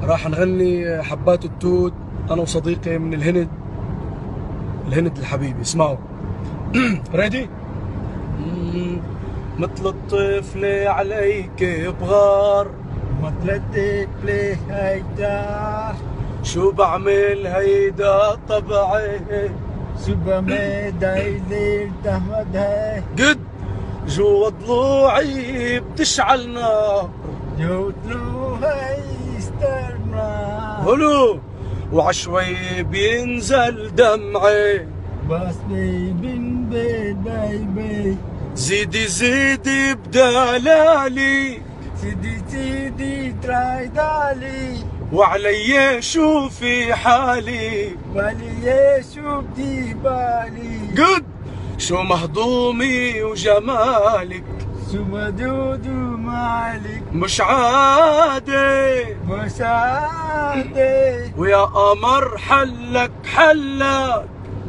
راح نغني حبات التوت انا وصديقي من الهند. الهند الحبيبي، اسمعوا. ريدي؟ مثل الطفل عليك بغار، مثل الطفل هيدا، شو بعمل هيدا طبعي، شو بعمل هيدا طبعي، قد جوا ضلوعي بتشعل نار، جوا ضلوعي استرنا، هلو وعشوي بينزل دمعي، بس بين بيبي، زيدي زيدي بدلالي، سيدي تراي دالي، وعلي شوفي حالي، بالي شو بدي بالي، قد شو مهضومي وجمالك، شو مدود ومالك، مش عادي مساعدة، ويا قمر حلك حلك،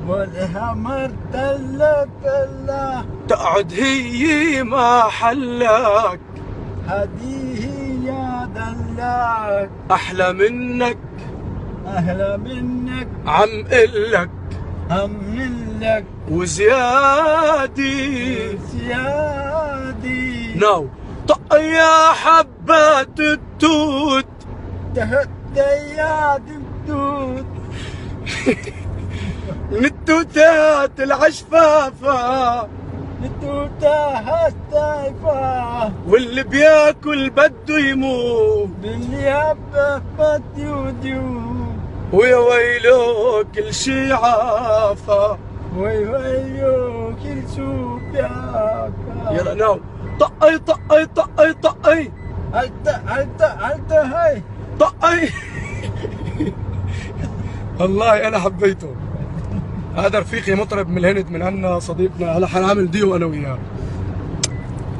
والحمر تلا تلا، تقعد هي ما حلك، هديه يا دلاك، احلى منك أهلا منك عم قلك هملك وزيادي. سيادي، ناو طق يا حبات التوت، تهدى يا دبدود، من التوتات العشفافة، التوتة هالسايفة، واللي بياكل بده يموت، باللي هبه بديوديو، ويا ويلو كل شي عافى. ويويو كل شو بياكل. يلا ناو طقي طقي طقي طقي هلتا هاي طقي. والله انا حبيته. هذا رفيقي مطرب من الهند، من عنا صديقنا. هلا حنعمل ديو انا وياه.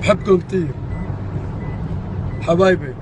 بحبكم كثير حبايبي.